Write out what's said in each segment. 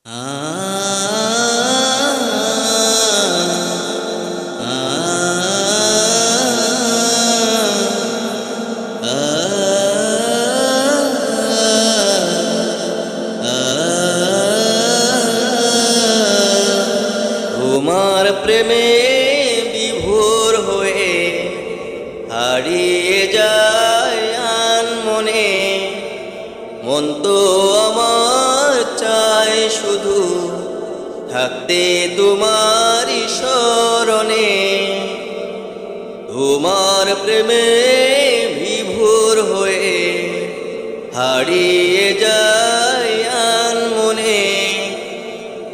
তোমার প্রেমে বিভোর হয়ে হারিয়ে যায় আনমনে, মন তো আমার চায় শুধু থাকতে তোমারই শরণে। তোমার প্রেমে বিভোর হয়ে হারিয়ে যায় আনমনে,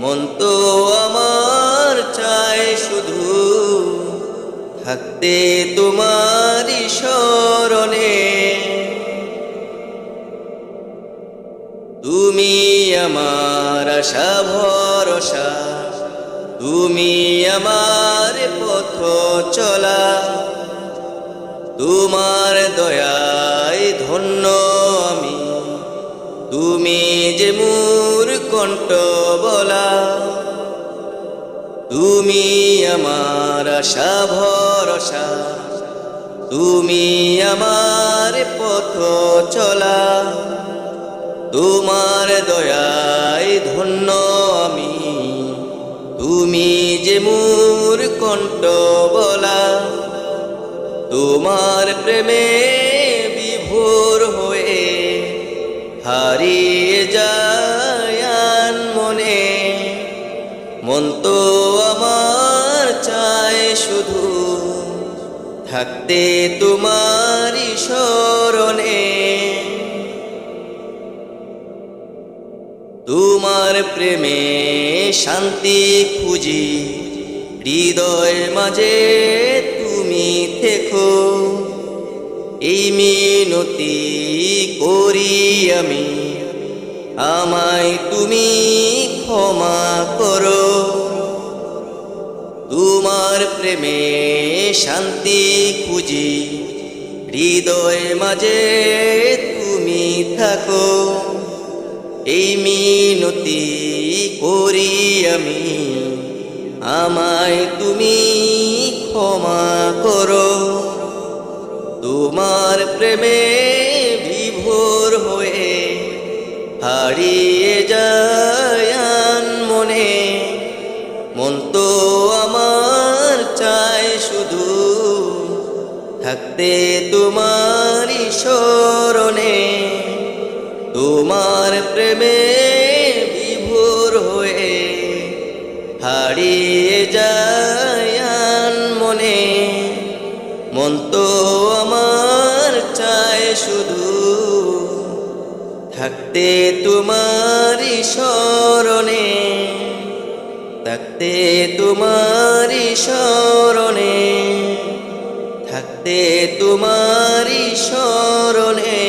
মন তো আমার চায় শুধু থাকতে তোমারই শরণে। তুমি আমার আশা ভরসা, তুমি আমার পথ চলা, তোমার দয়ায় ধন্য আমি, তুমি যে মোর কণ্ঠ বলা। তুমি আমার আশা ভরসা, তুমি আমার পথ চলা, তোমার দয়ায় ধন্য আমি, তুমি যে মোর কণ্ঠ বলা। তোমার প্রেমে বিভোর হয়ে হারিয়ে যায় আনমনে, মন তো আমার চায় শুধু থাকতে তোমারই শরণে। তোমার প্রেমে শান্তি খুঁজি, হৃদয়ের মাঝে তুমি থেকো, এই মিনতি করি আমি, আমায় তুমি ক্ষমা করো। তোমার প্রেমে শান্তি খুঁজি, হৃদয়ের মাঝে তুমি থাকো, এই মিনতি করি আমি, আমায় তুমি ক্ষমা করো। তোমার প্রেমে বিভোর হয়ে হারিয়ে যায় আনমনে, মন তো আমার চায় শুধু থাকতে তোমারই শরণে। তোমার প্রেমে বিভোর হয়ে হারিয়ে যায় আনমনে, মন তো আমার চায় শুধু থাকতে তোমারই শরণে, থাকতে তোমারই শরণে, থাকতে তোমারই শরণে।